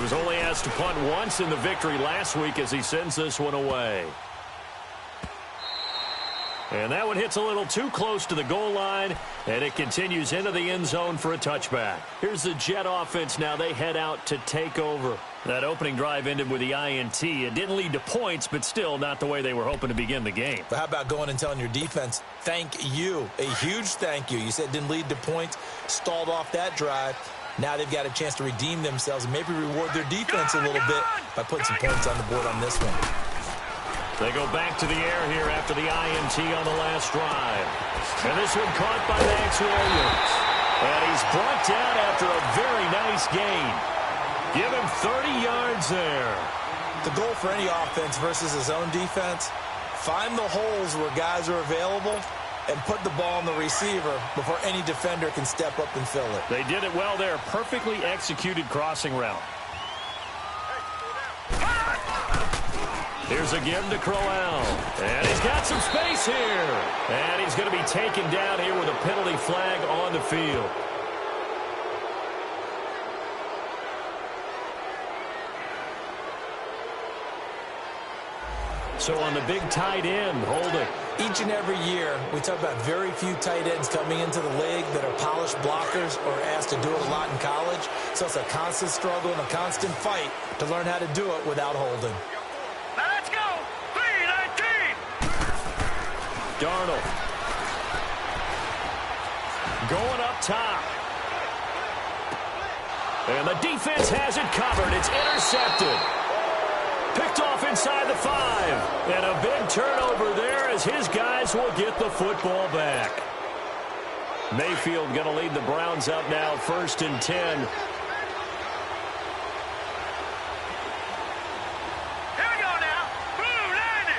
was only asked to punt once in the victory last week as he sends this one away. And that one hits a little too close to the goal line, and it continues into the end zone for a touchback. Here's the Jet offense now. They head out to take over. That opening drive ended with the INT. It didn't lead to points, but still not the way they were hoping to begin the game. But how about going and telling your defense, thank you, a huge thank you. You said it didn't lead to points, stalled off that drive. Now they've got a chance to redeem themselves and maybe reward their defense a little bit by putting some points on the board on this one. They go back to the air here after the INT on the last drive. And this one caught by Max Williams. And he's brought down after a very nice gain. Give him 30 yards there. The goal for any offense versus his own defense, find the holes where guys are available and put the ball on the receiver before any defender can step up and fill it. They did it well there. Perfectly executed crossing route. Here's a give to Crowell. And he's got some space here. And he's going to be taken down here with a penalty flag on the field. So on the big tight end, Holden. Each and every year, we talk about very few tight ends coming into the league that are polished blockers or asked to do it a lot in college. So it's a constant struggle and a constant fight to learn how to do it without Holden. Let's go! 3-19! Darnold. Going up top. And the defense has it covered. It's intercepted. Picked off inside the 5. And a big turnover there as his guys will get the football back. Mayfield going to lead the Browns up now, 1st and 10. Here we go now. Blue 90!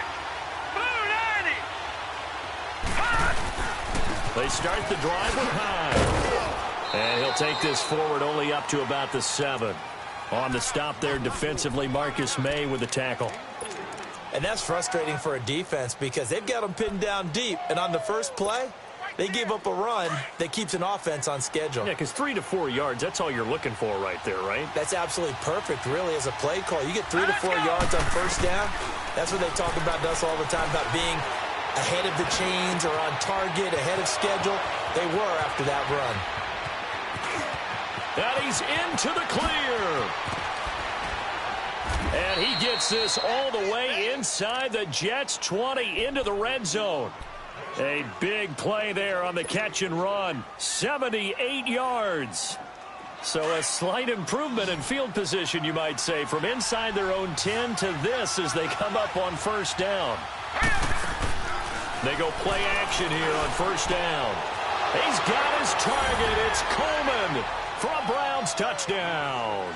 Blue 90! They start the drive with Hyde. And he'll take this forward only up to about the 7. On the stop there defensively, Marcus May with the tackle. And that's frustrating for a defense because they've got them pinned down deep. And on the first play, they give up a run that keeps an offense on schedule. Yeah, because 3 to 4 yards, that's all you're looking for right there, right? That's absolutely perfect, really, as a play call. You get 3 to 4 yards on first down. That's what they talk about to us all the time, about being ahead of the chains or on target, ahead of schedule. They were after that run. And he's into the clear. And he gets this all the way inside the Jets' 20 into the red zone. A big play there on the catch and run. 78 yards. So a slight improvement in field position, you might say, from inside their own 10 to this as they come up on first down. They go play action here on first down. He's got his target. It's Coleman for a Browns touchdown.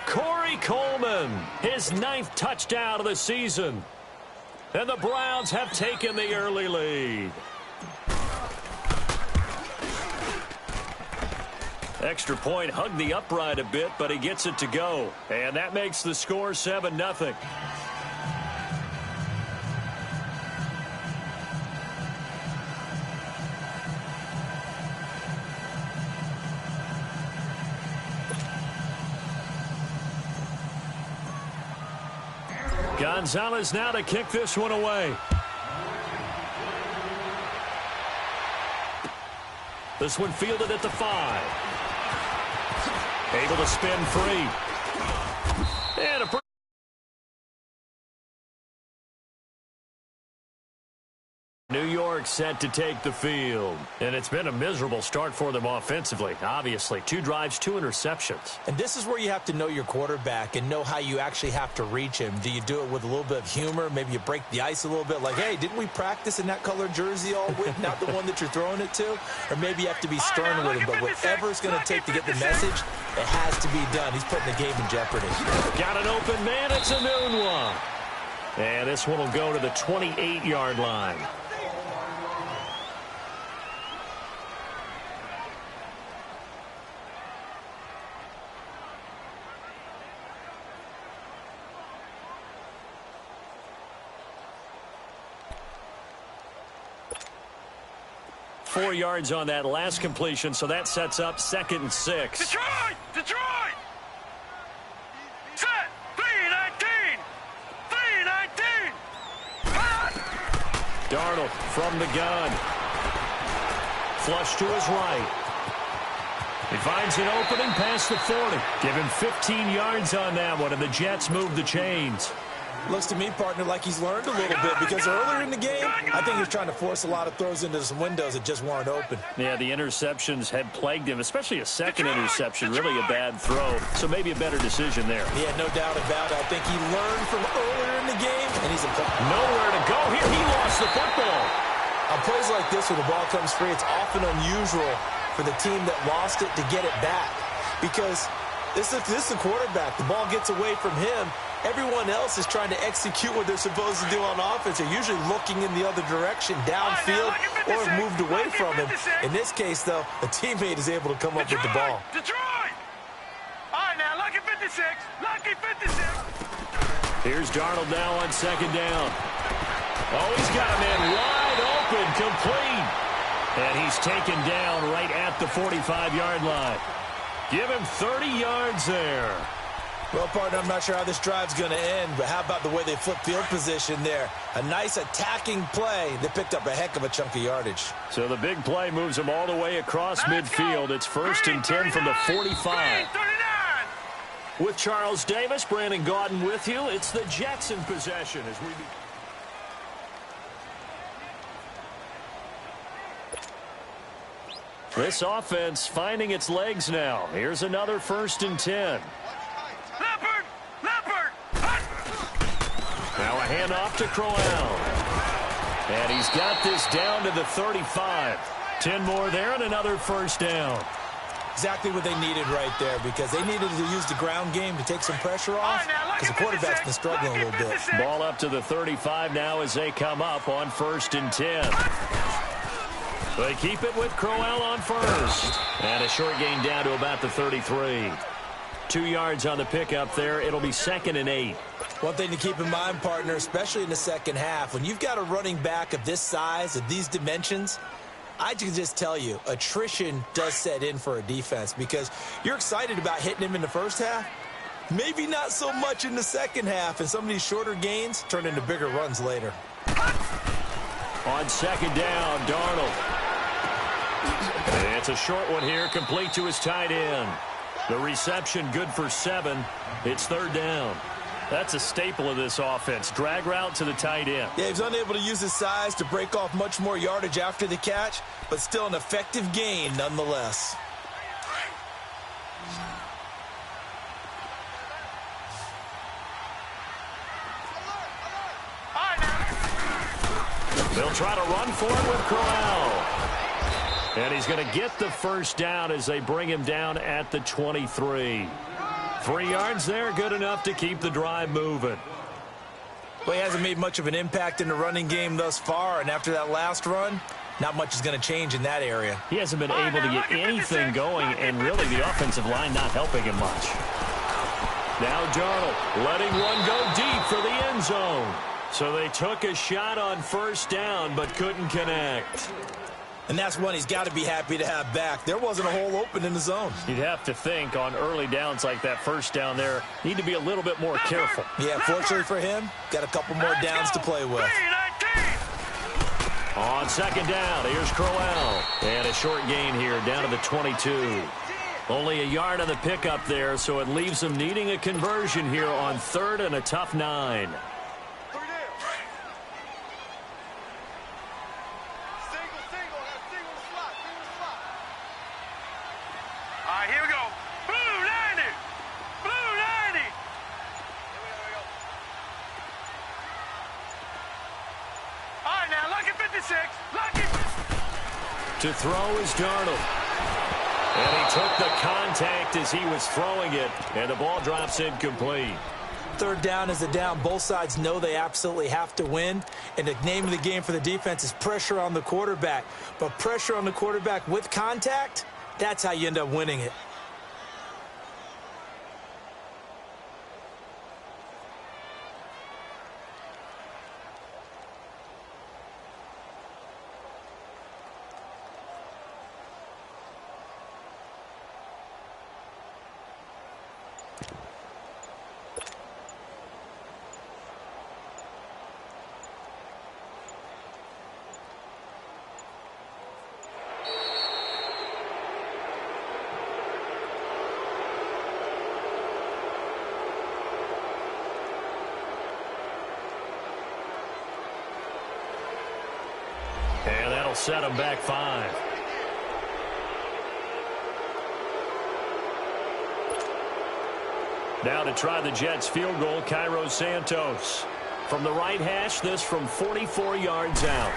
Corey Coleman, his 9th touchdown of the season. And the Browns have taken the early lead. Extra point hugged the upright a bit, but he gets it to go. And that makes the score 7-0. Gonzalez now to kick this one away. This one fielded at the 5. Able to spin free. And a New York set to take the field. And it's been a miserable start for them offensively. Obviously, 2 drives, 2 interceptions. And this is where you have to know your quarterback and know how you actually have to reach him. Do you do it with a little bit of humor? Maybe you break the ice a little bit like, hey, didn't we practice in that color jersey all week? Not the one that you're throwing it to? Or maybe you have to be stern with him. But whatever it's going to take to get the message, it has to be done. He's putting the game in jeopardy. Got an open man. It's a noon one. And this one will go to the 28-yard line. Four yards on that last completion, so that sets up 2nd and 6. Detroit! Detroit! Darnold from the gun. Flush to his right. He finds an opening past the 40. Give him 15 yards on that one, and the Jets move the chains. Looks to me, partner, like he's learned a little bit because earlier in the game, I think he was trying to force a lot of throws into some windows that just weren't open. Yeah, the interceptions had plagued him, especially a second interception, really a bad throw. So maybe a better decision there. Yeah, no doubt about it. I think he learned from earlier in the game, and he's nowhere to go here. He lost the football. On plays like this where the ball comes free, it's often unusual for the team that lost it to get it back because this is the quarterback. The ball gets away from him. Everyone else is trying to execute what they're supposed to do on offense. They're usually looking in the other direction, downfield, or have moved away from him. In this case, though, a teammate is able to come up with the ball. Detroit! All right, now, lucky 56. Lucky 56. Here's Darnold now on second down. Oh, he's got a man wide open, complete. And he's taken down right at the 45-yard line. Give him 30 yards there. Well, partner, I'm not sure how this drive's going to end, but how about the way they flip field position there? A nice attacking play. They picked up a heck of a chunk of yardage. So the big play moves them all the way across midfield. It's 1st and 10 from the 45. With Charles Davis, Brandon Gaudin with you. It's the Jets in possession as we This offense finding its legs now. Here's another 1st and 10. Now a handoff to Crowell. And he's got this down to the 35. 10 more there and another 1st down. Exactly what they needed right there because they needed to use the ground game to take some pressure off because the quarterback's been struggling a little bit. Ball up to the 35 now as they come up on 1st and 10. They keep it with Crowell on 1st. And a short gain down to about the 33. 2 yards on the pickup there. It'll be 2nd and 8. One thing to keep in mind, partner, especially in the second half, when you've got a running back of this size, of these dimensions, I can just tell you, attrition does set in for a defense because you're excited about hitting him in the first half. Maybe not so much in the second half, and some of these shorter gains turn into bigger runs later. On 2nd down, Darnold. It's a short one here, complete to his tight end. The reception good for 7. It's 3rd down. That's a staple of this offense. Drag route to the tight end. Yeah, he was unable to use his size to break off much more yardage after the catch, but still an effective gain nonetheless. They'll try to run for it with Crowell. And he's going to get the 1st down as they bring him down at the 23. 3 yards there, good enough to keep the drive moving. Well, he hasn't made much of an impact in the running game thus far, and after that last run, not much is going to change in that area. He hasn't been able to get anything going, and really the offensive line not helping him much. Now Darnold letting one go deep for the end zone. So they took a shot on 1st down, but couldn't connect. And that's one he's got to be happy to have back. There wasn't a hole open in the zone. You'd have to think on early downs like that 1st down there, need to be a little bit more careful. Yeah, fortunately for him, got a couple more downs to play with. On 2nd down, here's Crowell. And a short gain here down to the 22. Only a yard on the pickup there, so it leaves them needing a conversion here on 3rd and a tough 9. To throw is Darnold. And he took the contact as he was throwing it, and the ball drops incomplete. 3rd down is a down. Both sides know they absolutely have to win, and the name of the game for the defense is pressure on the quarterback. But pressure on the quarterback with contact, that's how you end up winning it. That'll set them back 5. Now to try the Jets field goal, Cairo Santos. From the right hash, this from 44 yards out.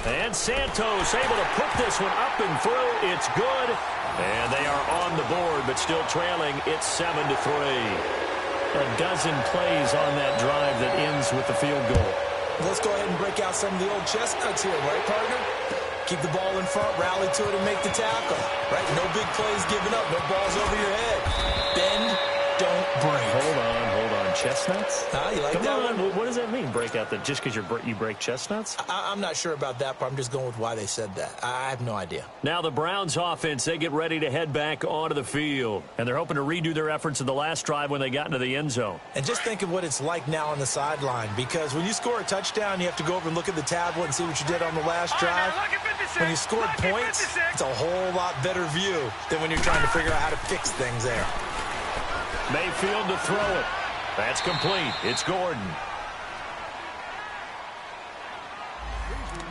And Santos able to put this one up and through. It's good. And they are on the board, but still trailing. It's 7-3. A dozen plays on that drive that ends with the field goal. Let's go ahead and break out some of the old chestnuts here, right, partner? Keep the ball in front, rally to it, and make the tackle. Right? No big plays given up. No balls over your head. Bend, don't break. Hold on. Chestnuts? You like that one? What does that mean, break out the... Just because you break chestnuts? I'm not sure about that, but I'm just going with why they said that. I have no idea. Now the Browns offense, they get ready to head back onto the field. And they're hoping to redo their efforts in the last drive when they got into the end zone. And just think of what it's like now on the sideline. Because when you score a touchdown, you have to go over and look at the tablet and see what you did on the last drive. When you scored points, it's a whole lot better view than when you're trying to figure out how to fix things there. Mayfield to throw it. That's complete. It's Gordon.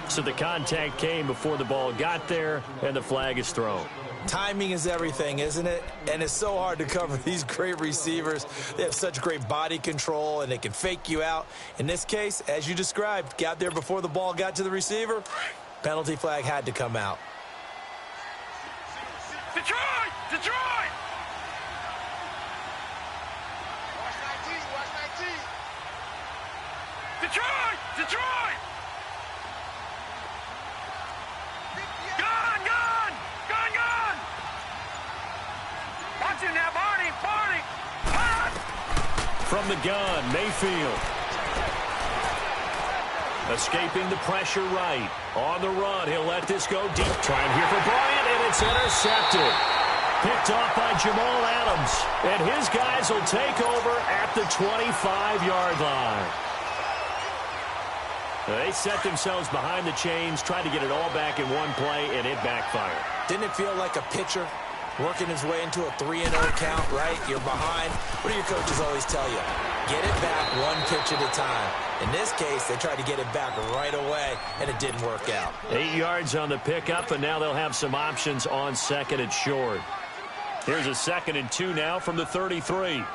So the contact came before the ball got there, and the flag is thrown. Timing is everything, isn't it? And it's so hard to cover these great receivers. They have such great body control, and they can fake you out. In this case, as you described, got there before the ball got to the receiver. Penalty flag had to come out. Detroit! Detroit! Detroit! Detroit! Gone! Gone! Gone! Gone! Watch him now, Barney! Barney! From the gun, Mayfield. Escaping the pressure right. On the run, he'll let this go deep. Trying here for Bryant, and it's intercepted. Picked off by Jamal Adams. And his guys will take over at the 25-yard line. They set themselves behind the chains, tried to get it all back in one play, and it backfired. Didn't it feel like a pitcher working his way into a 3-0 count, right? You're behind. What do your coaches always tell you? Get it back one pitch at a time. In this case, they tried to get it back right away, and it didn't work out. 8 yards on the pickup, and now they'll have some options on second and short. Here's a 2nd and 2 now from the 33.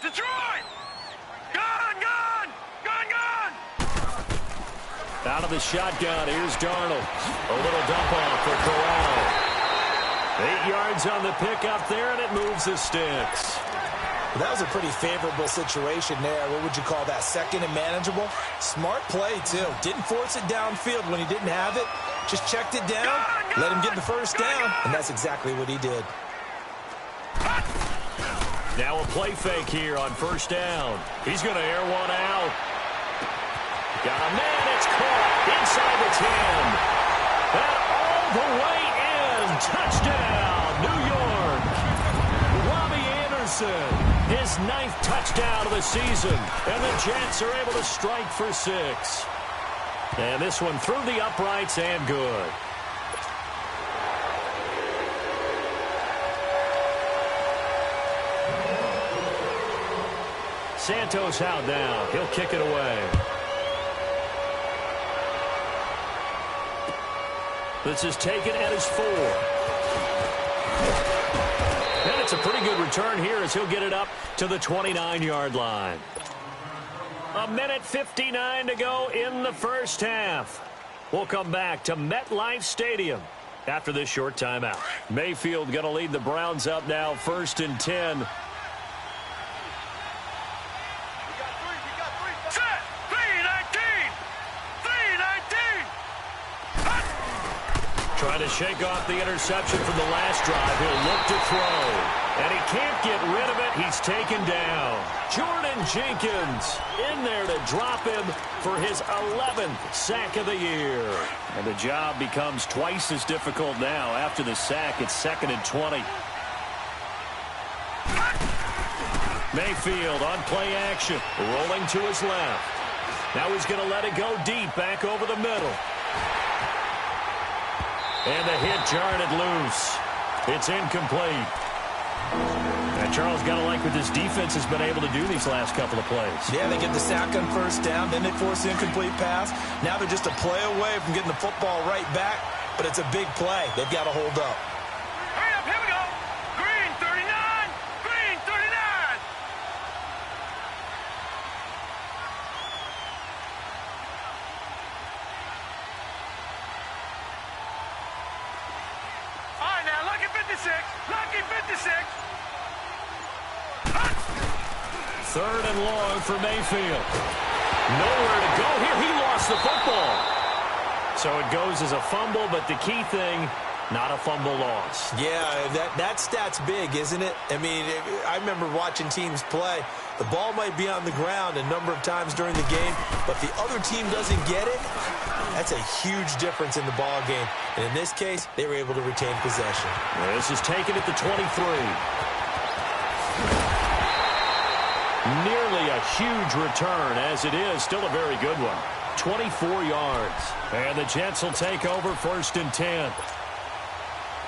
Detroit! Gone! Gone! Gone! Gone! Out of the shotgun, here's Darnold. A little dump off for Corral. 8 yards on the pickup there, and it moves the sticks. That was a pretty favorable situation there. What would you call that? Second and manageable? Smart play, too. Didn't force it downfield when he didn't have it. Just checked it down, let him get the first down, and that's exactly what he did. Now a play fake here on first down. He's going to air one out. Got a man. It's caught inside the 10. And all the way in. Touchdown, New York. Robbie Anderson, his 9th touchdown of the season. And the Jets are able to strike for 6. And this one through the uprights and good. Santos out now. He'll kick it away. This is taken at his 4. And it's a pretty good return here as he'll get it up to the 29-yard line. 1:59 to go in the first half. We'll come back to MetLife Stadium after this short timeout. Mayfield going to lead the Browns up now, 1st and 10. Trying to shake off the interception from the last drive. He'll look to throw. And he can't get rid of it. He's taken down. Jordan Jenkins in there to drop him for his 11th sack of the year. And the job becomes twice as difficult now. After the sack, it's 2nd and 20. Mayfield on play action. Rolling to his left. Now he's going to let it go deep back over the middle. And the hit jarred it loose. It's incomplete. And Charles, got to like what this defense has been able to do these last couple of plays. Yeah, they get the sack on first down, then they force the incomplete pass. Now they're just a play away from getting the football right back, but it's a big play. They've got to hold up. Hurry up, here we go. Green 39, green 39. All right, now, lucky 56, lucky 56. Third and long for Mayfield. Nowhere to go here. He lost the football. So it goes as a fumble, but the key thing, not a fumble loss. Yeah, that stat's big, isn't it? I mean, I remember watching teams play. The ball might be on the ground a number of times during the game, but the other team doesn't get it. That's a huge difference in the ball game. And in this case, they were able to retain possession. This is taken at the 23. Nearly a huge return, as it is. Still a very good one. 24 yards. And the Jets will take over 1st and 10.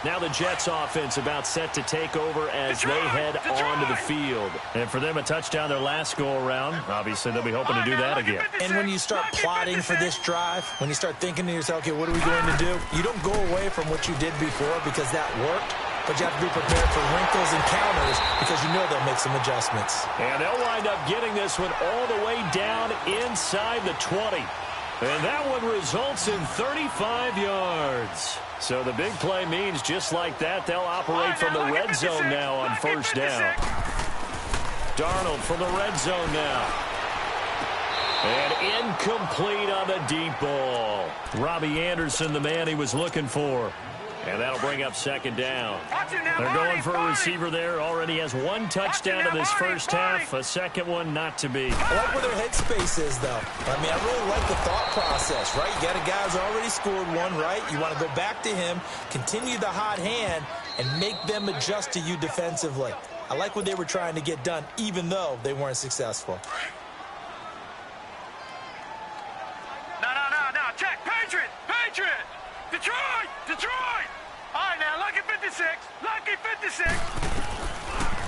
Now the Jets offense about set to take over as they head onto the field. And for them, a touchdown their last go-around. Obviously, they'll be hoping to do that again. And when you start plotting for this drive, when you start thinking to yourself, okay, what are we going to do? You don't go away from what you did before because that worked. But you have to be prepared for wrinkles and counters because you know they'll make some adjustments. And they'll wind up getting this one all the way down inside the 20. And that one results in 35 yards. So the big play means just like that, they'll operate from the red zone now on 1st down. Darnold from the red zone now. And incomplete on the deep ball. Robbie Anderson, the man he was looking for. And that'll bring up 2nd down. They're going for a receiver there. Already has 1 touchdown in this first half. A second one not to be. I like where their headspace is, though. I mean, I really like the thought process, right? You got a guy who's already scored one, right? You want to go back to him, continue the hot hand, and make them adjust to you defensively. I like what they were trying to get done, even though they weren't successful. No. Check. Patriot. Detroit. All right, now, lucky 56. Lucky 56.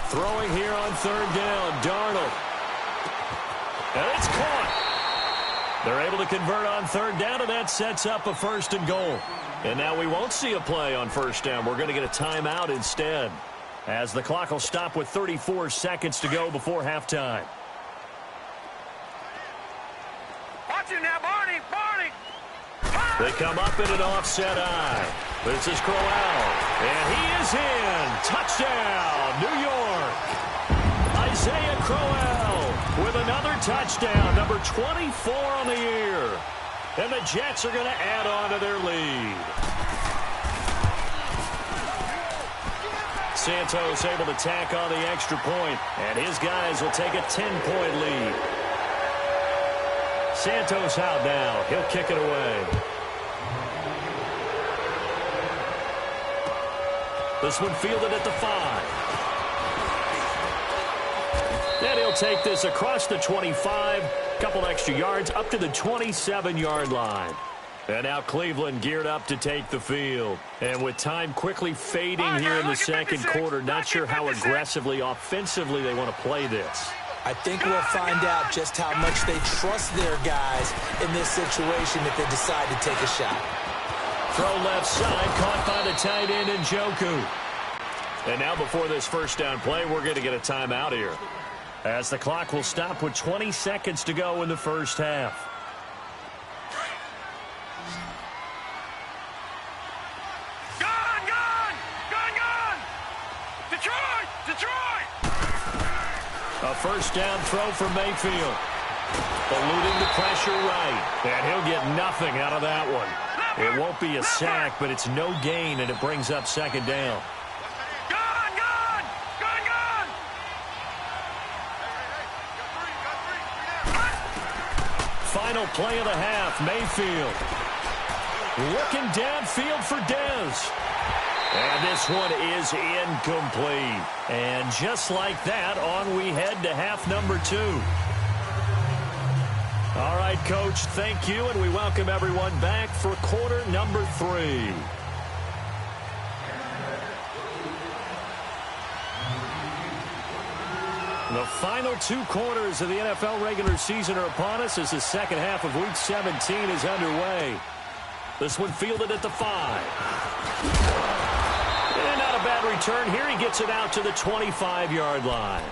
Throwing here on 3rd down. Darnold. And it's caught. They're able to convert on 3rd down, and that sets up a 1st and goal. And now we won't see a play on 1st down. We're going to get a timeout instead, as the clock will stop with 34 seconds to go before halftime. Watch it now, Barney. They come up in an offset eye. This is Crowell. And he is in. Touchdown, New York. Isaiah Crowell with another touchdown, number 24 on the year. And the Jets are going to add on to their lead. Santos able to tack on the extra point, and his guys will take a 10-point lead. Santos out now. He'll kick it away. This one fielded at the 5. And he'll take this across the 25. Couple extra yards up to the 27-yard line. And now Cleveland geared up to take the field. And with time quickly fading here in the second quarter, not sure how aggressively, offensively they want to play this. I think we'll find out just how much they trust their guys in this situation if they decide to take a shot. Throw left side, caught by the tight end Njoku. And now before this 1st down play, we're going to get a timeout here, as the clock will stop with 20 seconds to go in the first half. Gone! Detroit! A 1st down throw for Mayfield. Eluding the pressure right. And he'll get nothing out of that one. It won't be a sack, but it's no gain, and it brings up 2nd down. Gone! Final play of the half, Mayfield. Looking downfield for Dez. And this one is incomplete. And just like that, on we head to half number 2. All right, Coach, thank you, and we welcome everyone back for quarter number 3. Final 2 quarters of the NFL regular season are upon us as the second half of Week 17 is underway. This one fielded at the 5. And not a bad return here. He gets it out to the 25-yard line.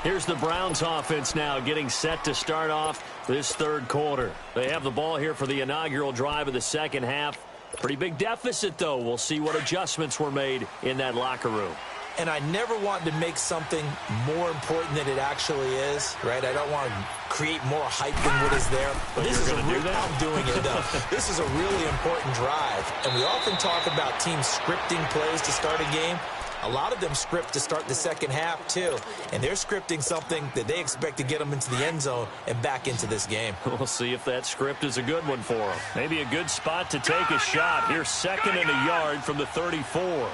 Here's the Browns offense now getting set to start off this third quarter. They have the ball here for the inaugural drive of the second half. Pretty big deficit, though. We'll see what adjustments were made in that locker room. And I never want to make something more important than it actually is, right? I don't want to create more hype than what is there. But this is a real, I'm doing it, though. This is a really important drive. And we often talk about teams scripting plays to start a game. A lot of them script to start the second half, too. And they're scripting something that they expect to get them into the end zone and back into this game. We'll see if that script is a good one for them. Maybe a good spot to take a shot. Here's 2nd and a yard from the 34.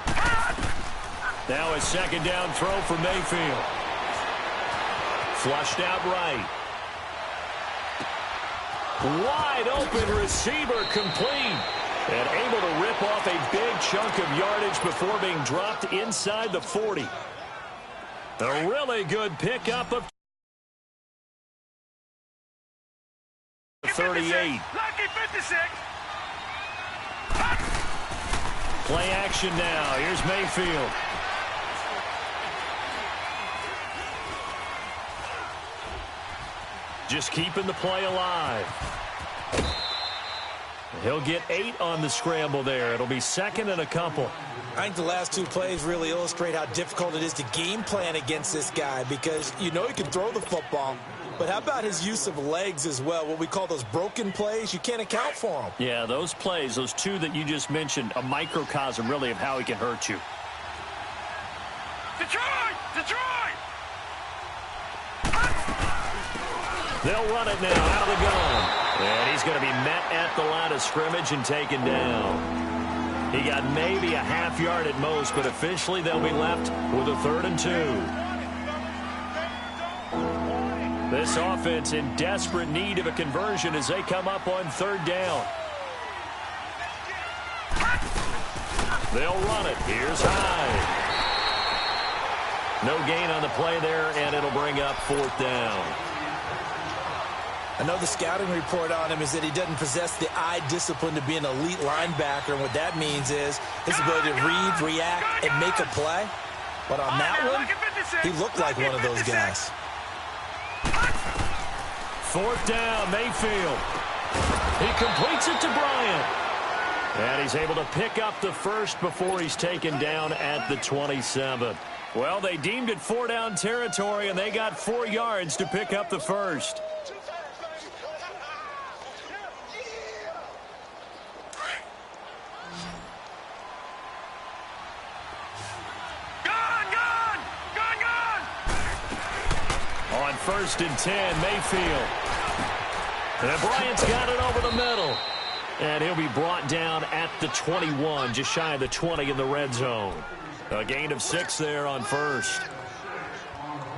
Now a second down throw for Mayfield. Flushed out right. Wide open receiver complete. And able to rip off a big chunk of yardage before being dropped inside the 40. A really good pickup of 38. Lucky 56. Play action now. Here's Mayfield. Just keeping the play alive. He'll get 8 on the scramble there. It'll be 2nd and a couple. I think the last 2 plays really illustrate how difficult it is to game plan against this guy because you know he can throw the football, but how about his use of legs as well? What we call those broken plays, you can't account for them. Yeah, those plays, those 2 that you just mentioned, a microcosm really of how he can hurt you. Detroit! Detroit! They'll run it now out of the gun. And he's going to be met at the line of scrimmage and taken down. He got maybe a half yard at most, but officially they'll be left with a 3rd and 2. This offense in desperate need of a conversion as they come up on 3rd down. They'll run it. Here's Hyde. No gain on the play there, and it'll bring up 4th down. I know the scouting report on him is that he doesn't possess the eye discipline to be an elite linebacker. And what that means is his ability to read, react, and make a play. But on that one, he looked like one of those guys. 4th down, Mayfield. He completes it to Bryant. And he's able to pick up the first before he's taken down at the 27. Well, they deemed it 4-down territory, and they got 4 yards to pick up the first. On 1st and 10, Mayfield. And Bryant's got it over the middle. And he'll be brought down at the 21, just shy of the 20 in the red zone. A gain of 6 there on 1st.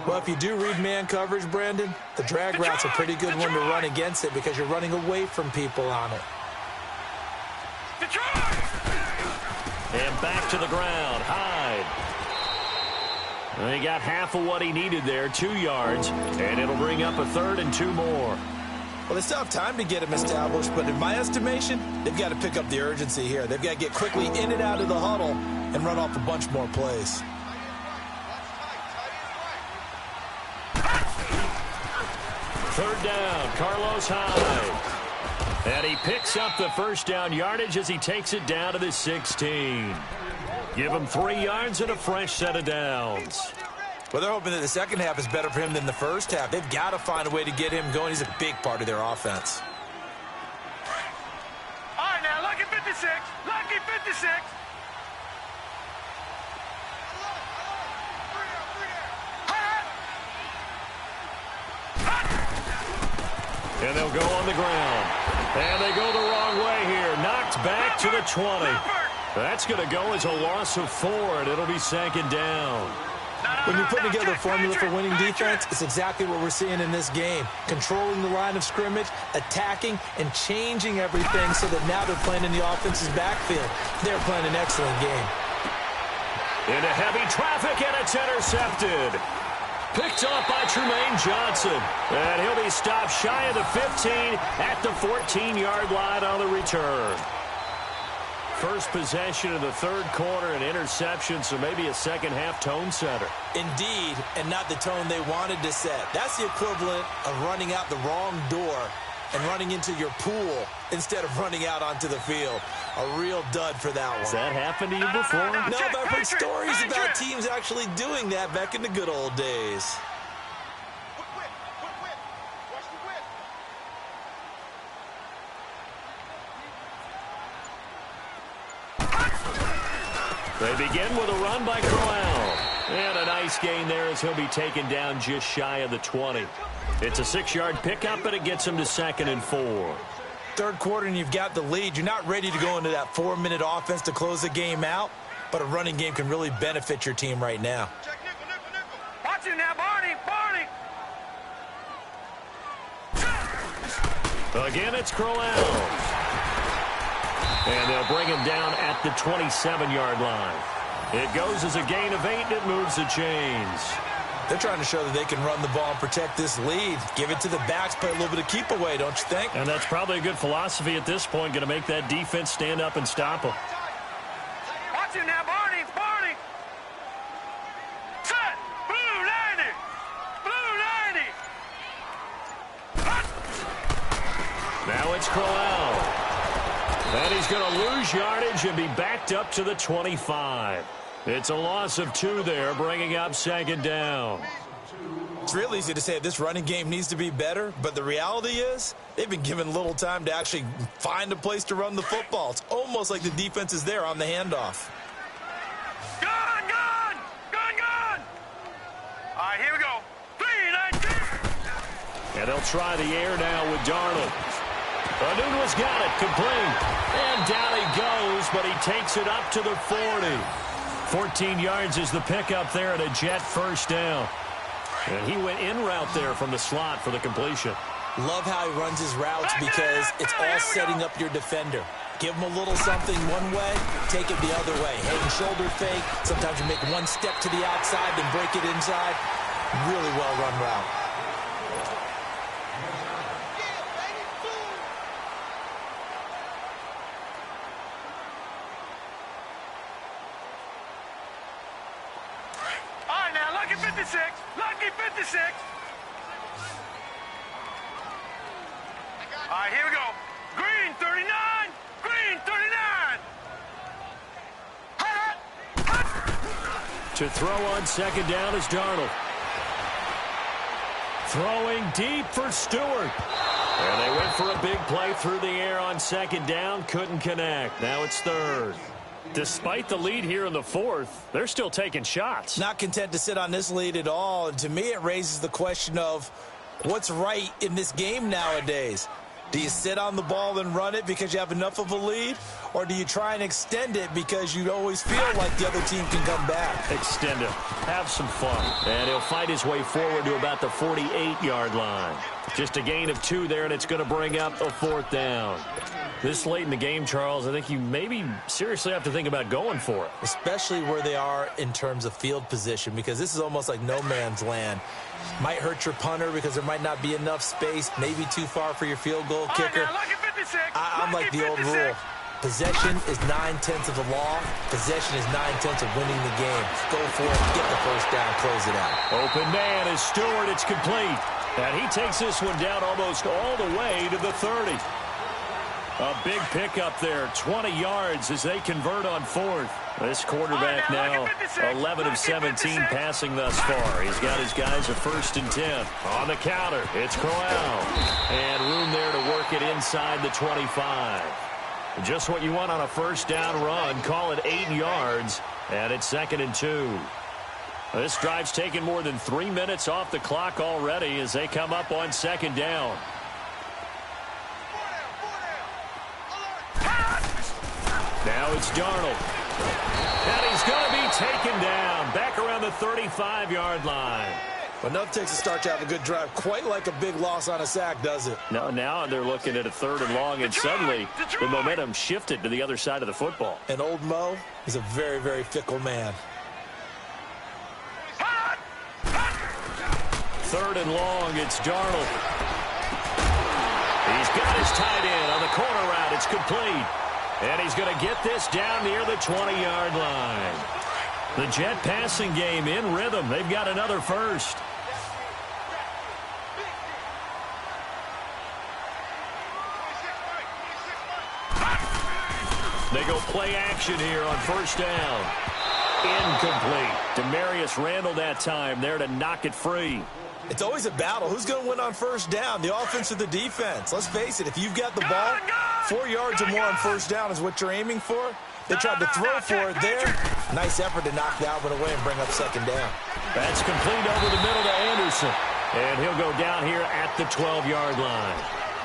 Well, if you do read man coverage, Brandon, the drag route's a pretty good one to run against it because you're running away from people on it. And back to the ground, Hyde. And he got half of what he needed there, 2 yards, and it'll bring up a 3rd and 2 more. Well, they still have time to get him established, but in my estimation, they've got to pick up the urgency here. They've got to get quickly in and out of the huddle and run off a bunch more plays. Third down, Carlos Hyde. And he picks up the first down yardage as he takes it down to the 16. Give him 3 yards and a fresh set of downs. Well, they're hoping that the second half is better for him than the first half. They've got to find a way to get him going. He's a big part of their offense. All right, now, lucky 56. Lucky 56. And they'll go on the ground. And they go the wrong way here. Knocked back to the 20. That's going to go as a loss of 4, and it'll be 2nd down. When you're putting together a formula for winning defense, it's exactly what we're seeing in this game. Controlling the line of scrimmage, attacking, and changing everything so that now they're playing in the offense's backfield. They're playing an excellent game. Into heavy traffic, and it's intercepted. Picked off by Tremaine Johnson. And he'll be stopped shy of the 15 at the 14-yard line on the return. First possession of the third quarter, an interception, so maybe a second-half tone setter. Indeed, and not the tone they wanted to set. That's the equivalent of running out the wrong door and running into your pool instead of running out onto the field. A real dud for that one. Has that happened to you before? No, but I've heard stories about teams actually doing that back in the good old days. They begin with a run by Crowell. And a nice gain there as he'll be taken down just shy of the 20. It's a 6-yard pickup, but it gets him to 2nd and 4. Third quarter and you've got the lead. You're not ready to go into that 4-minute offense to close the game out, but a running game can really benefit your team right now. Watch him now, Barney. Again, it's Crowell. And they'll bring him down at the 27-yard line. It goes as a gain of 8, and it moves the chains. They're trying to show that they can run the ball and protect this lead. Give it to the backs, play a little bit of keep away, don't you think? And that's probably a good philosophy at this point, going to make that defense stand up and stop them. Watch him now, Barney. Set. Blue 90. Now it's Crowell. And he's going to lose yardage and be backed up to the 25. It's a loss of 2 there, bringing up 2nd down. It's real easy to say this running game needs to be better, but the reality is they've been given little time to actually find a place to run the football. It's almost like the defense is there on the handoff. Gun. All right, here we go. 3-19. And they'll try the air now with Darnold. Anuno's got it, complete. And down he goes, but he takes it up to the 40. 14 yards is the pickup there and a Jet first down. And he went in route there from the slot for the completion. Love how he runs his routes because it's all setting up your defender. Give him a little something one way, take it the other way. Head and shoulder fake. Sometimes you make one step to the outside, then break it inside. Really well run route. Lucky 56. All right, here we go. Green 39. To throw on 2nd down is Darnold. Throwing deep for Stewart. And they went for a big play through the air on 2nd down. Couldn't connect. Now it's 3rd. Despite the lead here in the 4th, they're still taking shots. Not content to sit on this lead at all. And to me, it raises the question of what's right in this game nowadays. Do you sit on the ball and run it because you have enough of a lead? Or do you try and extend it because you always feel like the other team can come back? Extend it. Have some fun. And he'll fight his way forward to about the 48-yard line. Just a gain of 2 there, and it's going to bring up a 4th down. This late in the game, Charles, I think you maybe seriously have to think about going for it. Especially where they are in terms of field position, because this is almost like no man's land. Might hurt your punter because there might not be enough space, maybe too far for your field goal kicker. I'm like the old rule. Possession is 9/10 of the law. Possession is 9/10 of winning the game. Go for it, get the first down, close it out. Open man is Stewart. It's complete. And he takes this one down almost all the way to the 30. A big pickup there, 20 yards as they convert on 4th. This quarterback now 11 of 17 passing thus far. He's got his guys a 1st and 10. On the counter, it's Crowell. And room there to work it inside the 25. Just what you want on a 1st down run. Call it 8 yards, and it's 2nd and 2. This drive's taken more than 3 minutes off the clock already as they come up on 2nd down. Now it's Darnold. And he's going to be taken down back around the 35-yard line. Enough takes to start to have a good drive. Quite like a big loss on a sack, does it? No, now they're looking at a 3rd and long, and suddenly the momentum shifted to the other side of the football. And old Mo is a very, very fickle man. 3rd and long. It's Darnold. He's got his tight end on the corner route. It's complete. And he's going to get this down near the 20-yard line. The Jet passing game in rhythm. They've got another first. They go play action here on 1st down. Incomplete. Demarius Randall that time there to knock it free. It's always a battle. Who's going to win on 1st down, the offense or the defense? Let's face it, if you've got the ball, 4 yards or more on 1st down is what you're aiming for. They tried to throw for it there. Nice effort to knock that one away and bring up 2nd down. That's complete over the middle to Anderson. And he'll go down here at the 12-yard line.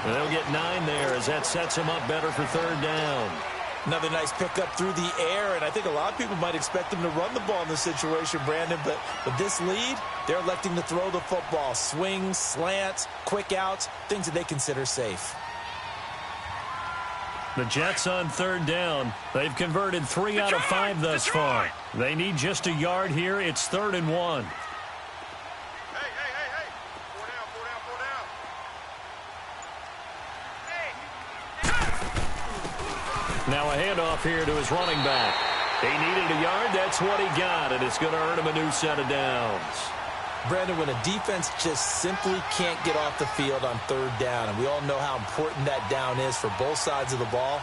And they'll get 9 there as that sets him up better for 3rd down. Another nice pickup through the air, and I think a lot of people might expect them to run the ball in this situation, Brandon, but with this lead, they're electing to throw the football. Swings, slants, quick outs, things that they consider safe. The Jets on 3rd down. They've converted 3 out of 5 thus far. They need just a yard here. It's 3rd and 1. Hey. 4 down. Now a handoff here to his running back. He needed a yard. That's what he got, and it's going to earn him a new set of downs. Brandon, when a defense just simply can't get off the field on 3rd down, and we all know how important that down is for both sides of the ball,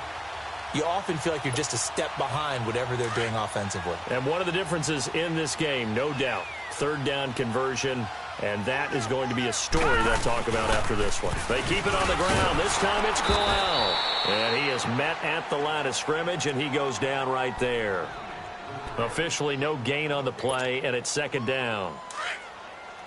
you often feel like you're just a step behind whatever they're doing offensively. And one of the differences in this game, no doubt, 3rd down conversion, and that is going to be a story they'll talk about after this one. They keep it on the ground. This time it's Crowell. And he is met at the line of scrimmage, and he goes down right there. Officially no gain on the play, and it's 2nd down.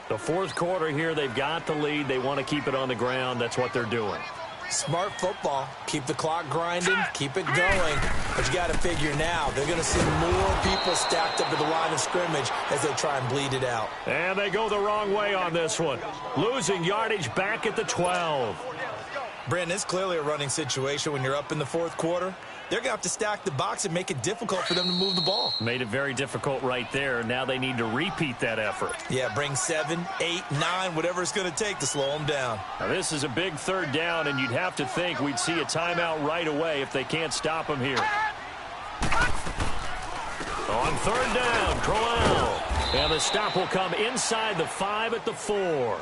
The 4th quarter here, they've got the lead. They want to keep it on the ground. That's what they're doing. Smart football. Keep the clock grinding. Keep it going. But you got to figure now, they're going to see more people stacked up at the line of scrimmage as they try and bleed it out. And they go the wrong way on this one. Losing yardage back at the 12. Brandon, it's clearly a running situation when you're up in the 4th quarter. They're going to have to stack the box and make it difficult for them to move the ball. Made it very difficult right there. Now they need to repeat that effort. Yeah, bring 7, 8, 9, whatever it's going to take to slow them down. Now this is a big 3rd down, and you'd have to think we'd see a timeout right away if they can't stop him here. On 3rd down, Crowell. And the stop will come inside the 5 at the 4.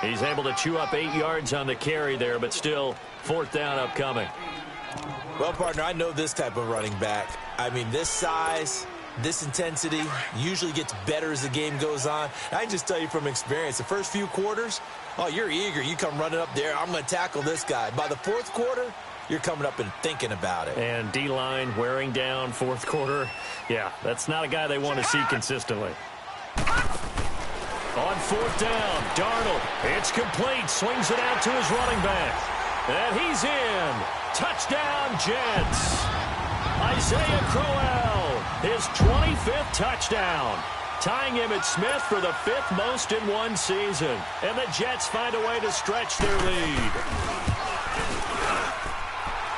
He's able to chew up 8 yards on the carry there, but still 4th down upcoming. Well, partner, I know this type of running back. I mean, this size, this intensity usually gets better as the game goes on. I can just tell you from experience, the first few quarters, oh, you're eager. You come running up there. I'm going to tackle this guy. By the 4th quarter, you're coming up and thinking about it. And D-line wearing down 4th quarter. Yeah, that's not a guy they want to see consistently. On 4th down, Darnold. It's complete. Swings it out to his running back. And he's in. Touchdown, Jets. Isaiah Crowell, his 25th touchdown. Tying him at Smith for the 5th most in one season. And the Jets find a way to stretch their lead.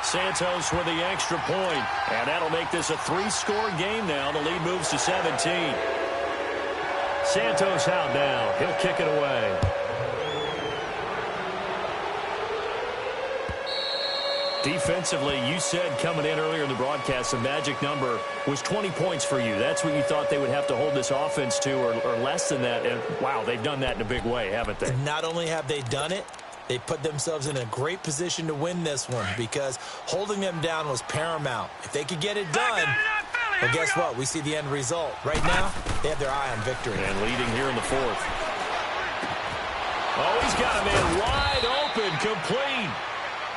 Santos with the extra point. And that'll make this a 3-score game now. The lead moves to 17. Santos out now. He'll kick it away. Defensively, you said coming in earlier in the broadcast, the magic number was 20 points for you. That's what you thought they would have to hold this offense to, or less than that. And, wow, they've done that in a big way, haven't they? Not only have they done it, they put themselves in a great position to win this one because holding them down was paramount. If they could get it done, well, guess what? We see the end result. Right now, they have their eye on victory. And leading here in the 4th. Oh, he's got a man wide open, complete.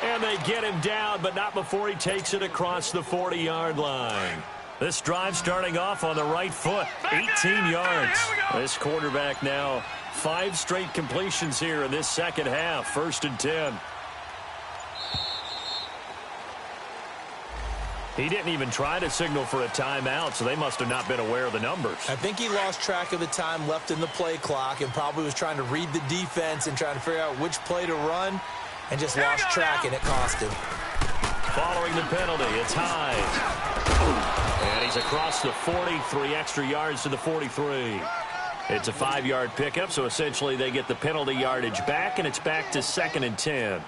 And they get him down, but not before he takes it across the 40-yard line. This drive starting off on the right foot, 18 yards. This quarterback now 5 straight completions here in this second half, 1st and 10. He didn't even try to signal for a timeout, so they must have not been aware of the numbers. I think he lost track of the time left in the play clock and probably was trying to read the defense and trying to figure out which play to run and just lost track, and it cost him. Following the penalty, it's Hyde. And he's across the 40, 3 extra yards to the 43. It's a 5-yard pickup, so essentially they get the penalty yardage back, and it's back to 2nd and 10.